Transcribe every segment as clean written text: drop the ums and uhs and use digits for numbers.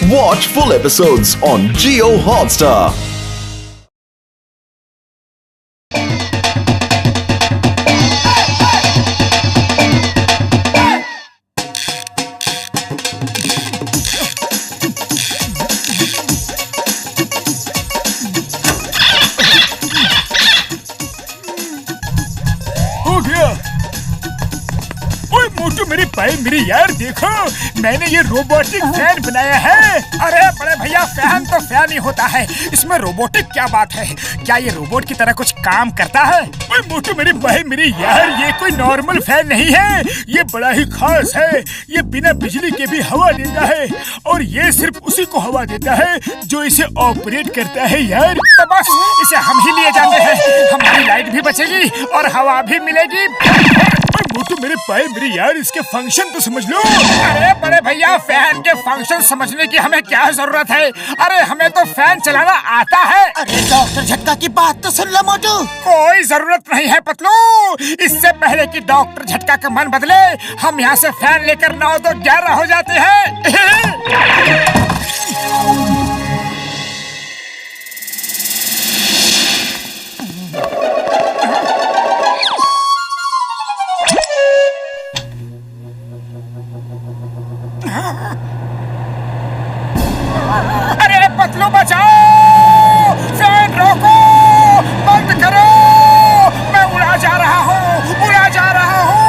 Watch full episodes on Jio Hotstar. मेरी यार देखो, मैंने ये रोबोटिक फैन बनाया है। अरे बड़े भैया, फैन तो फैन ही होता है, इसमें रोबोटिक क्या बात है? क्या ये रोबोट की तरह कुछ काम करता है? ओए मोटू मेरी भाई मेरी यार, ये कोई नॉर्मल फैन नहीं है, ये बड़ा ही खास है। ये बिना बिजली के भी हवा देता है और ये सिर्फ उसी को हवा देता है जो इसे ऑपरेट करता है यार। तो बस इसे हम ही लिए जाते हैं, हमारी लाइट भी बचेगी और हवा भी मिलेगी। मोटू मेरे भाई मेरी यार, इसके फंक्शन तो समझ लो। अरे बड़े भैया, फैन के फंक्शन समझने की हमें क्या जरूरत है? अरे हमें तो फैन चलाना आता है। अरे डॉक्टर झटका की बात तो सुन लो मोटू। कोई जरूरत नहीं है पतलू, इससे पहले कि डॉक्टर झटका का मन बदले हम यहाँ से फैन लेकर 9 तो 11 हो जाते हैं। अरे पतलू बचाओ, फैन रोको, बंद करो, मैं उड़ा जा रहा हूँ, उड़ा जा रहा हूँ।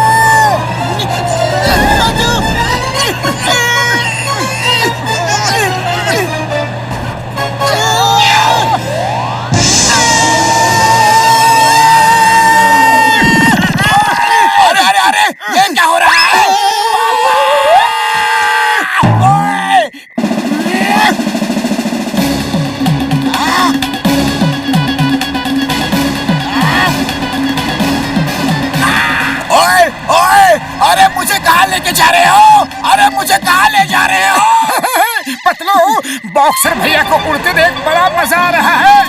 अरे अरे अरे, ये क्या हो रहा है? अरे मुझे कहाँ लेके जा रहे हो? अरे मुझे कहाँ ले जा रहे हो? पतलू, बॉक्सर भैया को उड़ते देख बड़ा मजा आ रहा है।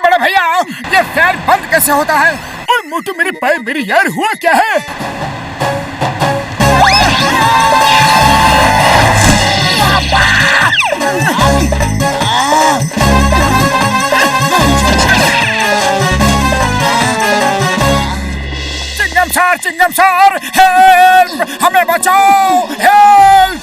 बड़ा भैया, ये फैन बंद कैसे होता है? और मोटू मेरी भाई मेरी यार, हुआ क्या है? चिंगम सर, हेल्प, हमें बचाओ, help.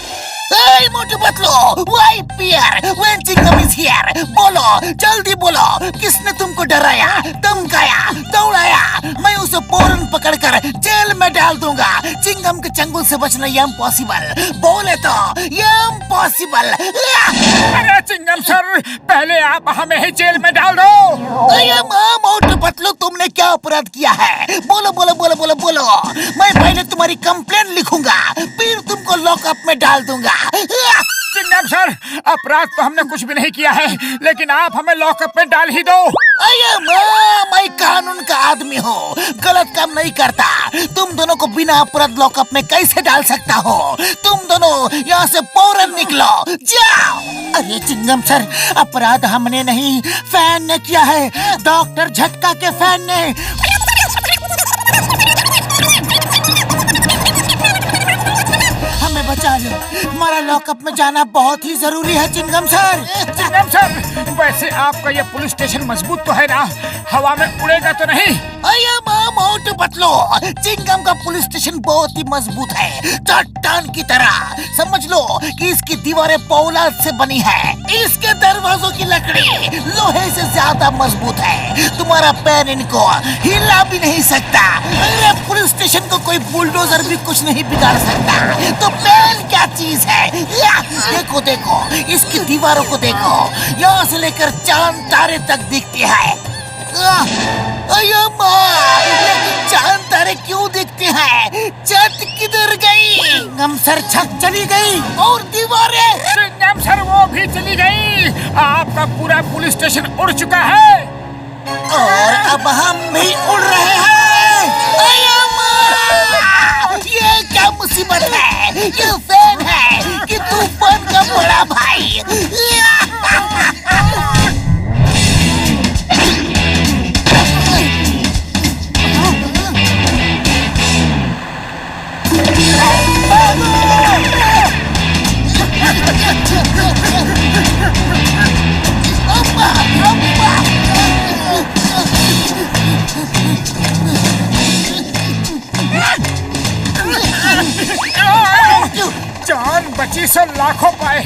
Hey, Motu Patlu, why Pierre? When Chingam is here? बोलो, जल्दी बोलो, किसने तुमको डराया, धमकाया, दौड़ाया? मैं उसे फौरन पकड़कर जेल में डाल दूंगा। चिंगम के चंगुल से बचना इम्पॉसिबल, बोले तो इम्पॉसिबल। अरे चिंगम सर, पहले आप हमें ही जेल में डाल दो। अरे मोटू पतलू, तुमने क्या अपराध किया है? बोलो बोलो बोलो बोलो बोलो। मैं पहले तुम्हारी कंप्लेंट लिखूंगा, फिर तुमको लॉकअप में डाल दूंगा। चिंगम सर, अपराध तो हमने कुछ भी नहीं किया है, लेकिन आप हमें लॉकअप में डाल ही दो। अरे मैं कानून का आदमी हूँ, गलत काम नहीं करता। तुम दोनों को बिना अपराध लॉकअप में कैसे डाल सकता हो? तुम दोनों यहाँ से फौरन निकलो, जाओ। अरे चिंगम सर, अपराध हमने नहीं, फैन ने किया है, डॉक्टर झटका के फैन ने। हमें बचा लो, हमारा लॉकअप में जाना बहुत ही जरूरी है चिंगम सर। चिंगम सर, वैसे आपका ये पुलिस स्टेशन मजबूत तो है ना? हवा में उड़ेगा तो नहीं? अये मोटू पतलू, चिंगम का पुलिस स्टेशन बहुत ही मजबूत है, चट्टान की तरह। समझ लो कि इसकी दीवारें पौलाद से बनी है, इसके दरवाजों की लकड़ी लोहे से ज्यादा मजबूत है। तुम्हारा पैर इनको हिला भी नहीं सकता। अरे पुलिस स्टेशन को कोई बुलडोजर भी कुछ नहीं बिगाड़ सकता, तो पैर क्या चीज है? देखो देखो, इसकी दीवारों को देखो, यहाँ से लेकर चांद तारे तक दिखती है। लेकिन चांद तारे क्यों दिखते हैं? छत किधर गई? चिंगम सर, छत चली गई और दीवारें। चिंगम सर, वो भी चली गई। आपका पूरा पुलिस स्टेशन उड़ चुका है और अब हम भी उड़ रहे हैं। ये क्या मुसीबत है? ये फैन है कि तूफान का बड़ा भाई? लाखों पाए।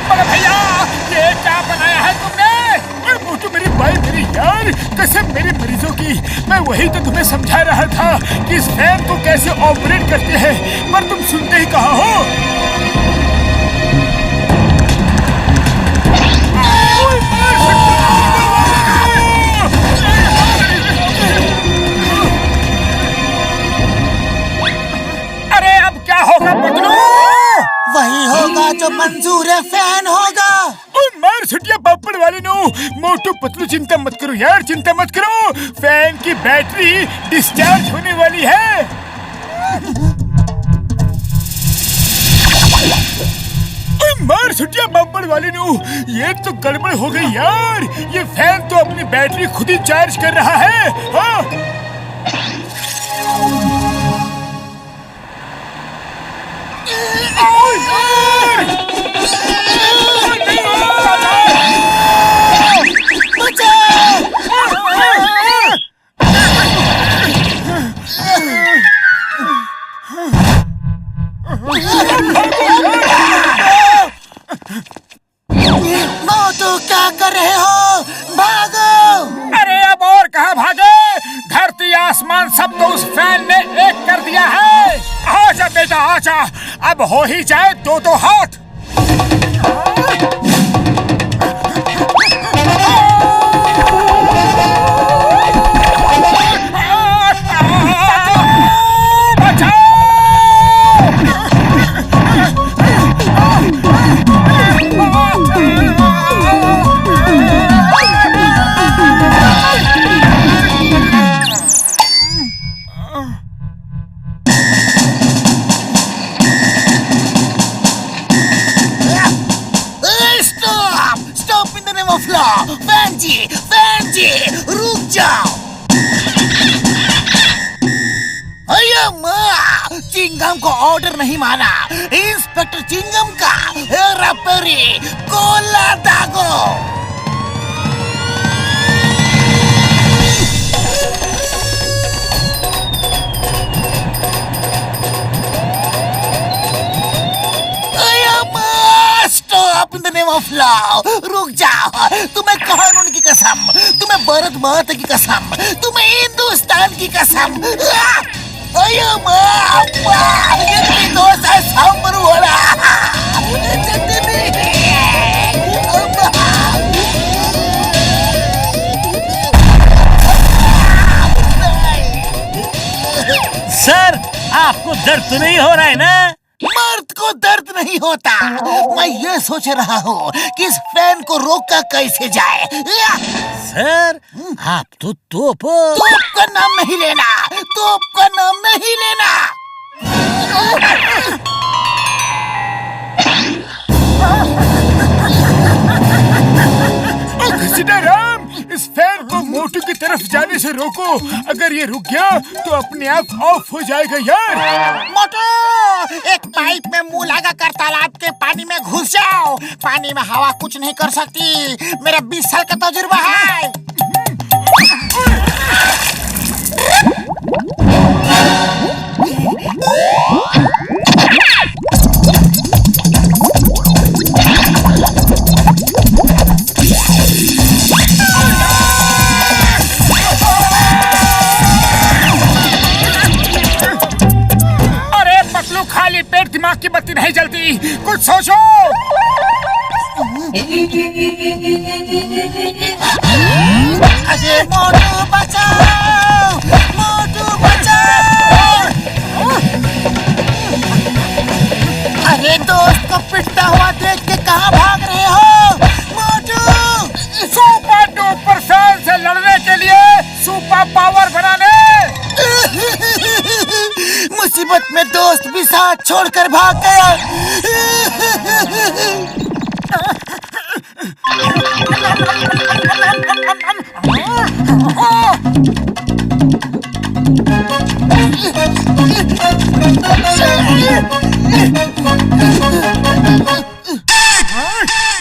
बड़े भैया ये क्या बनाया है तुमने? मोटू मेरी भाई मेरी यार कसम मेरे मरीजों की, मैं वही तो तुम्हें समझा रहा था कि इस फैन को कैसे ऑपरेट करते हैं, पर तुम सुनते ही कहाँ हो। अरे अब क्या होगा पतलू? वही होगा जो मंजूर फैन होगा। मार छुटिया पापड़ वाले नो। मोटू पतलू चिंता मत करो यार, चिंता मत करो, फैन की बैटरी डिस्चार्ज होने वाली है। मार छुटिया पापड़ वाले नो, ये तो गड़बड़ हो गई यार, ये फैन तो अपनी बैटरी खुद ही चार्ज कर रहा है। हाँ मोटू क्या कर रहे हो? भागो! अरे अब और कहाँ भागे, धरती आसमान सब तो उस फैन ने एक कर दिया है। आजा बेटा आजा, अब हो ही जाए दो दो हाथ। फैन जी रुक जाओ। चिंगम को ऑर्डर नहीं माना, इंस्पेक्टर चिंगम का हेरा फेरी कोला दागो। Stop in the name of law! रुक जाओ, तुम्हें कानून की कसम, तुम्हें भारत माता की कसम, तुम्हें हिंदुस्तान की कसम। ये दोस्त है सांबर वाला। सर आपको दर्द तो नहीं हो रहा है ना? मर्द को दर्द नहीं होता। मैं ये सोच रहा हूँ कि इस फैन को रोका कैसे जाए। सर आप तो तोप का नाम नहीं लेना, तोप का नाम नहीं लेना। राम, इस फैन को मोटू की तरफ जाने से रोको, अगर ये रुक गया तो अपने आप ऑफ हो जाएगा यार। मोटू, एक पाइप में मुंह लगा कर तालाब के पानी में घुस जाओ। पानी में हवा कुछ नहीं कर सकती, मेरा 20 साल का तजुर्बा है। खाली पेट दिमाग की बत्ती नहीं जलती, कुछ सोचो। अरे मोटू बचाओ, मोटू बचाओ। अरे दोस्त को पिटता हुआ देख के कहाँ भाग रहे हो? मोटू सुपर डुपर फैन से लड़ने के लिए सुपर पावर बनाने। मुसीबत में दोस्त भी साथ छोड़कर भाग गया।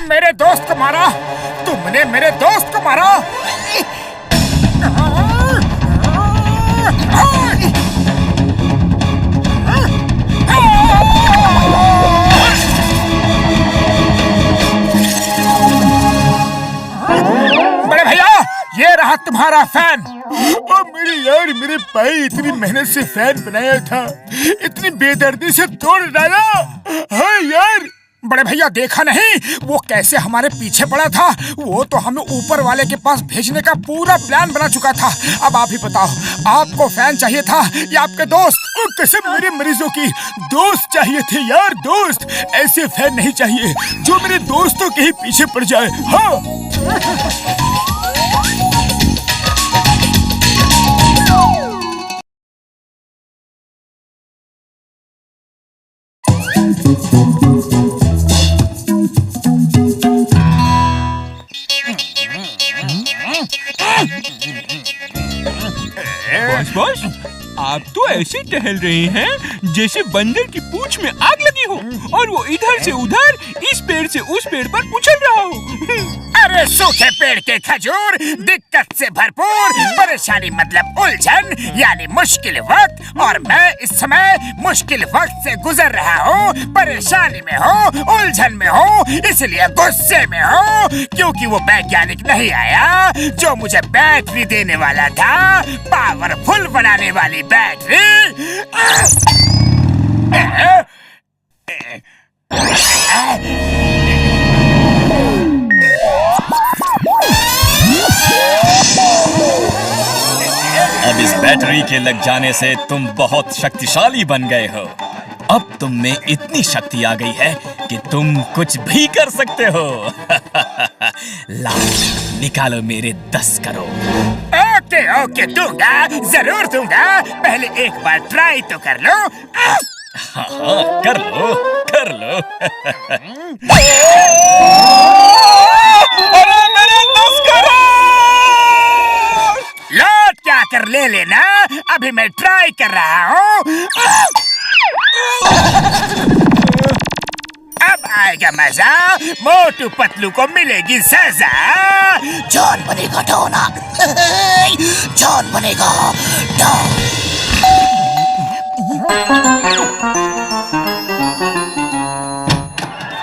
मेरे दोस्त को मारा, तुमने मेरे दोस्त को मारा। रहा तुम्हारा फैन। ओ मेरी यार, मेरे भाई इतनी मेहनत से फैन बनाया था, इतनी बेदर्दी से तोड़ डाला। हाँ यार, बड़े भैया देखा नहीं वो कैसे हमारे पीछे पड़ा था? वो तो हमें ऊपर वाले के पास भेजने का पूरा प्लान बना चुका था। अब आप ही बताओ, आपको फैन चाहिए था या आपके दोस्त? कसम मेरे मरीजों की, दोस्त चाहिए थे यार, दोस्त। ऐसे फैन नहीं चाहिए जो मेरे दोस्तों के ही पीछे पड़ जाए। हाँ बॉस, आप तो ऐसे टहल रहे हैं जैसे बंदर की पूंछ में आग लगी हो और वो इधर से उधर, इस पेड़ से उस पेड़ पर उछल रहा हो। अरे सूखे पेड़ के खजूर, दिक्कत से भरपूर, परेशानी मतलब उलझन यानी मुश्किल वक्त, और मैं इस समय मुश्किल वक्त से गुजर रहा हूँ, परेशानी में हूँ, उलझन में हूँ, इसलिए गुस्से में हूँ क्योंकि वो वैज्ञानिक नहीं आया जो मुझे बैटरी देने वाला था, पावरफुल बनाने वाली बैटरी। अब इस बैटरी के लग जाने से तुम बहुत शक्तिशाली बन गए हो। अब तुम में इतनी शक्ति आ गई है कि तुम कुछ भी कर सकते हो। लाओ, निकालो मेरे 10 करोड़। ओके ओके, दूंगा, जरूर दूंगा। पहले एक बार ट्राई तो कर लो। हाँ, कर लो, कर लो। अरे मेरे 10 करोड़! लौट क्या कर ले लेना, अभी मैं ट्राई कर रहा हूँ। अब आएगा मजा, मोटू पतलू को मिलेगी सजा। जॉन बनेगा डॉन। जॉन बनेगा डॉन।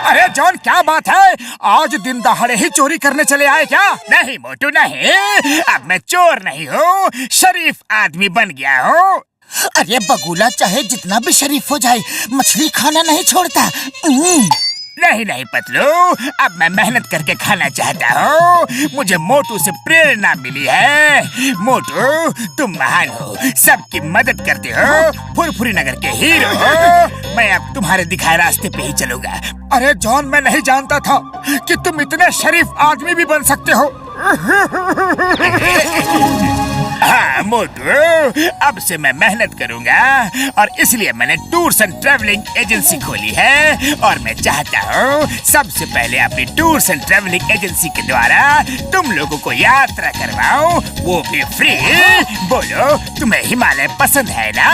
अरे जॉन, क्या बात है? आज दिन दहाड़े ही चोरी करने चले आए क्या? नहीं मोटू नहीं, अब मैं चोर नहीं हूँ, शरीफ आदमी बन गया हूँ। अरे बगुला चाहे जितना भी शरीफ हो जाए, मछली खाना नहीं छोड़ता। नहीं नहीं पतलू, अब मैं मेहनत करके खाना चाहता हूँ। मुझे मोटू से प्रेरणा मिली है। मोटू, तुम महान हो, सबकी मदद करते हो, फुरफुरी नगर के हीरो हो। मैं अब तुम्हारे दिखाए रास्ते पे ही चलूंगा। अरे जॉन, मैं नहीं जानता था कि तुम इतने शरीफ आदमी भी बन सकते हो। हाँ मोटू, अब से मैं मेहनत करूंगा और इसलिए मैंने टूर्स एंड ट्रैवलिंग एजेंसी खोली है, और मैं चाहता हूँ सबसे पहले अपनी टूर्स एंड ट्रैवलिंग एजेंसी के द्वारा तुम लोगों को यात्रा करवाऊं, वो भी फ्री। बोलो, तुम्हें हिमालय पसंद है ना?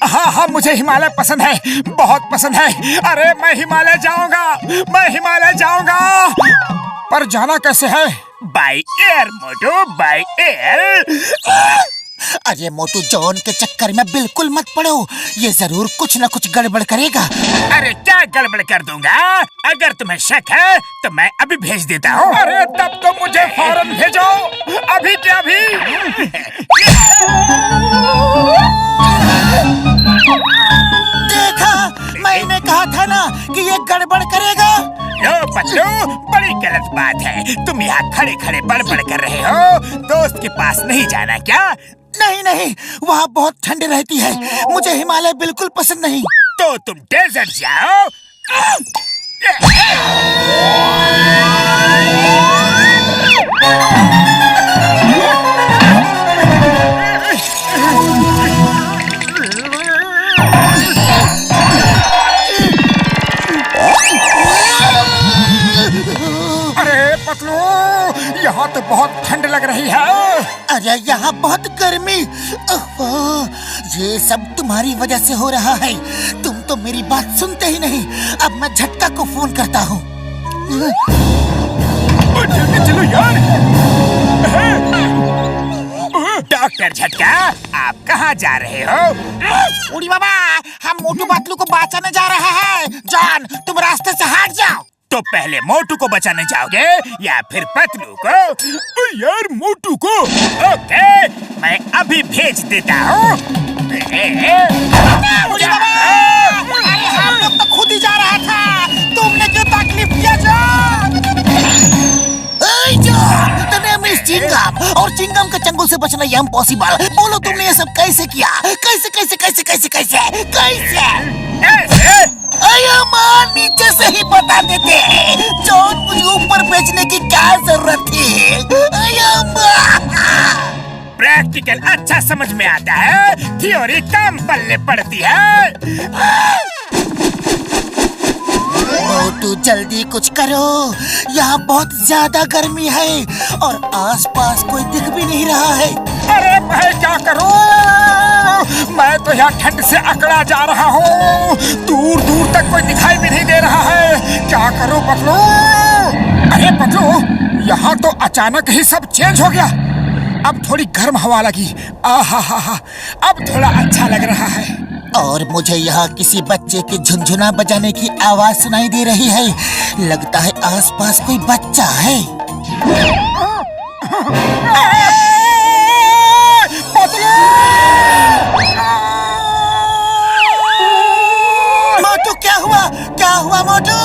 हाँ हाँ, मुझे हिमालय पसंद है, बहुत पसंद है। अरे मैं हिमालय जाऊंगा, मैं हिमालय जाऊंगा। पर जाना कैसे है? By air Motu, by air. अरे मोटू, जॉन के चक्कर में बिल्कुल मत पड़ो, ये जरूर कुछ न कुछ गड़बड़ करेगा। अरे क्या गड़बड़ कर दूंगा? अगर तुम्हें शक है तो मैं अभी भेज देता हूँ। अरे तब तो मुझे फौरन भेजो, अभी के अभी। देखा, मैंने कहा था ना कि ये गड़बड़ करेगा। लो पतलू, बड़ी गलत बात है, तुम यहाँ खड़े खड़े बड़बड़ कर रहे हो। दोस्त के पास नहीं जाना क्या? नहीं नहीं, वहाँ बहुत ठंड रहती है, मुझे हिमालय बिल्कुल पसंद नहीं। तो तुम डेजर्ट जाओ। अरे पतलू, यहाँ तो बहुत ठंड लग रही है। अरे यहाँ बहुत गर्मी। ओह, ये सब तुम्हारी वजह से हो रहा है, तुम तो मेरी बात सुनते ही नहीं। अब मैं झटका को फोन करता हूँ। चलो यार। डॉक्टर झटका, आप कहाँ जा रहे हो? उड़ी बाबा, हम मोटू पतलू को बचाने जा रहे हैं। जॉन, तुम रास्ते से हट जाओ। तो पहले मोटू को बचाने जाओगे या फिर पतलू को? यार मोटू को। ओके, मैं अभी भेज देता हूँ। अरे हम लोग तो खुद ही जा रहा था, तुमने क्यों तकलीफ दिया? चिंगम और चिंगम के चंगुल से बचना ये इम्पॉसिबल। बोलो तुमने ये सब कैसे किया? कैसे कैसे कैसे कैसे कैसे कैसे? अरे मां, नीचे से ही बता देते जॉन, मुझे ऊपर भेजने की क्या जरूरत थी? प्रैक्टिकल अच्छा समझ में आता है, थ्योरी कम पल्ले पड़ती है। मोटू जल्दी कुछ करो, यहाँ बहुत ज्यादा गर्मी है और आसपास कोई दिख भी नहीं रहा है। अरे मैं क्या करूं? मैं तो यहाँ ठंड से अकड़ा जा रहा हूँ, दूर दूर तक कोई दिखाई भी नहीं दे रहा है। क्या करूं पतलू? अरे पतलू, यहाँ तो अचानक ही सब चेंज हो गया। अब थोड़ी गर्म हवा लगी। आहा, अब थोड़ा अच्छा लग रहा है। और मुझे यहाँ किसी बच्चे के झुनझुना बजाने की आवाज सुनाई दे रही है। लगता है आसपास कोई बच्चा है। मोटू, क्या हुआ? क्या हुआ मोटू?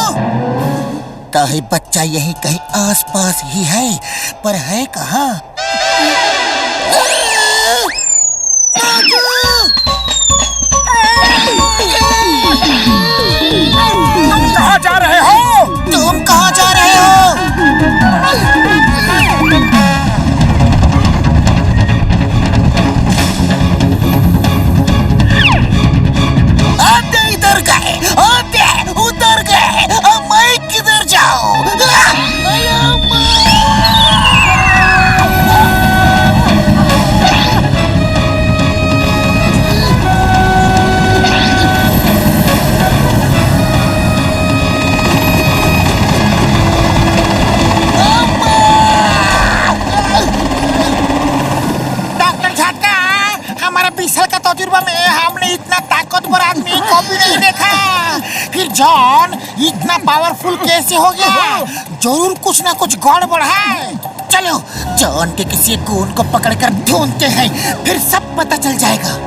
लगता है बच्चा यहीं कहीं आसपास ही है, पर है कहाँ? तुम कहाँ जा रहे हो? तुम कहाँ जा रहे हो? आते इधर गए, आते उधर गए, अब मैं किधर जाऊँ? तजुर्बा में हमने इतना ताकतवर आदमी को भी नहीं देखा। फिर जॉन इतना पावरफुल कैसे हो गया? जरूर कुछ ना कुछ गड़बड़ है। चलो जॉन के किसी गुण को पकड़कर ढूंढते हैं, फिर सब पता चल जाएगा।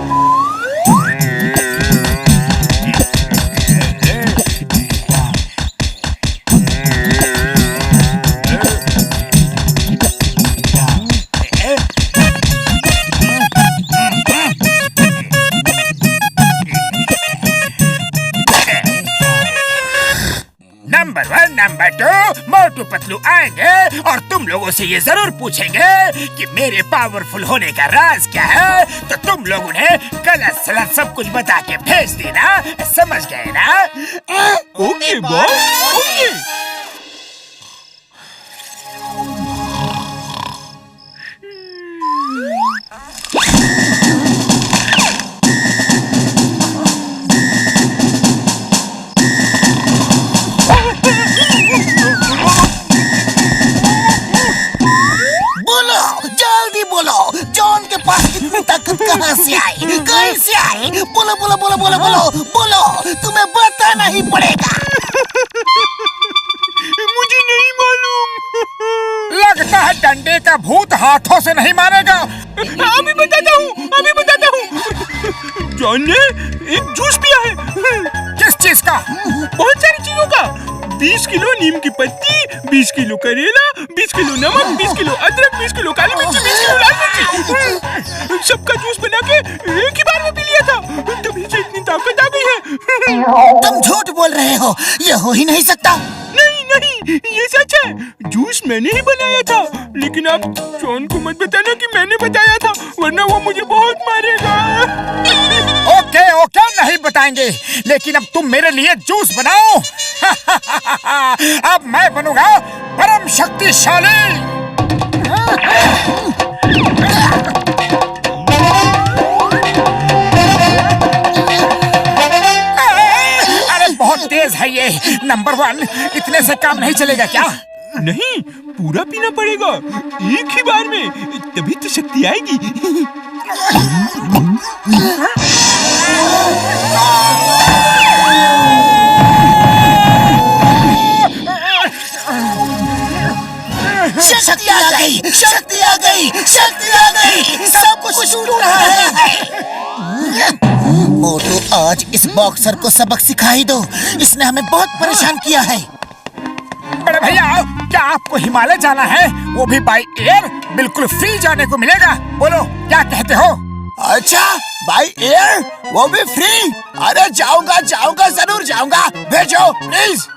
नंबर 1, नंबर 2 मोटू पतलू आएंगे और तुम लोगों से ये जरूर पूछेंगे कि मेरे पावरफुल होने का राज क्या है। तो तुम लोग उन्हें गलत सलत सब कुछ बता के भेज देना, समझ गए ना? Okay boss, okay. जॉन के पास इतनी ताकत कहाँ से आई? कैसे आई? बोलो बोलो बोलो बोलो बोलो बोलो, तुम्हें बताना ही पड़ेगा। मुझे नहीं मालूम। लगता है डंडे का भूत हाथों से नहीं मारेगा। अभी बताता हूँ, अभी बताता हूँ। जॉन ने एक जूस पिया है। किस चीज का? बहुत सारी चीजों का। 20 किलो नीम की पत्ती, 20 किलो करेला, 20 किलो नमक, 20 किलो अदरक, 20 किलो काली मिर्ची, 20 किलो लाल मिर्ची, सबका जूस बना के एक ही बार में पी लिया था। तभी से इतनी ताकत आ गई है। तुम झूठ बोल रहे हो, ये हो ही नहीं सकता। नहीं नहीं, ये सच है। जूस मैंने ही बनाया था, लेकिन आप जॉन को मत बताना कि मैंने बताया था, वरना वो मुझे बहुत मारेगा। ओके ओके, नहीं बताएंगे, लेकिन अब तुम मेरे लिए जूस बनाओ। अब मैं बनूंगा परम शक्तिशाली। अरे बहुत तेज है ये। नंबर 1, इतने से काम नहीं चलेगा क्या? नहीं, पूरा पीना पड़ेगा एक ही बार में, तभी तो शक्ति आएगी। शक्ति आ गई, शक्ति आ गई, शक्ति आ गई, सब कुछ टूट रहा है। मोटू, आज इस बॉक्सर को सबक सिखाई दो, इसने हमें बहुत परेशान किया है। बड़े भैया, क्या आपको हिमालय जाना है, वो भी बाय एयर? बिल्कुल फ्री जाने को मिलेगा, बोलो क्या कहते हो? अच्छा, बाय एयर, वो भी फ्री? अरे जाऊंगा जाऊंगा, जरूर जाऊंगा, भेजो प्लीज।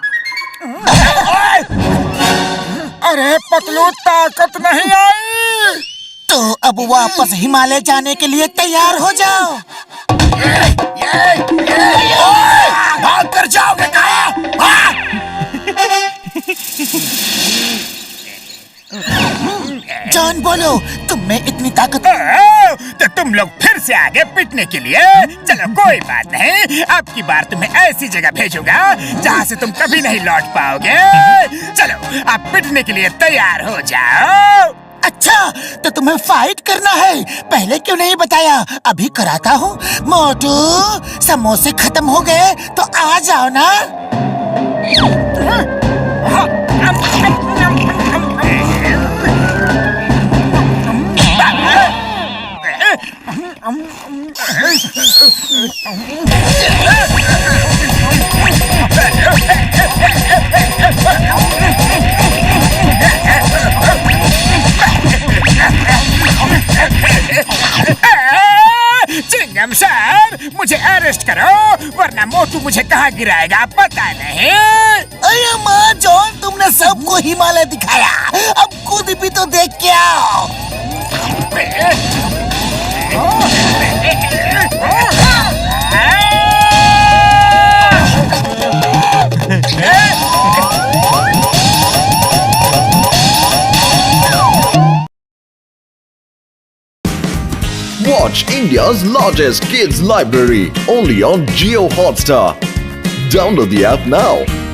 अरे पतलू, ताकत नहीं आई तो अब वापस हिमालय जाने के लिए तैयार हो जाओ। भाग कर जाओगे कहाँ? जॉन, बोलो, तुम में इतनी ताकत? तो तुम लोग फिर से आगे पिटने के लिए? चलो कोई बात नहीं, अब की बार तुम्हें ऐसी जगह भेजूंगा जहाँ से तुम कभी नहीं लौट पाओगे। चलो, अब पिटने के लिए तैयार हो जाओ। अच्छा, तो तुम्हें फाइट करना है, पहले क्यों नहीं बताया? अभी कराता हूँ। मोटू, समोसे खत्म हो गए तो आ जाओ ना। चिंगम सर, मुझे अरेस्ट करो, वरना मोटू मुझे कहाँ गिराएगा पता नहीं। अरे माँ जॉन, तुमने सबको हिमालय दिखाया, अब खुद भी तो देख के आओ। Watch India's largest kids library only on Jio Hotstar. Download the app now.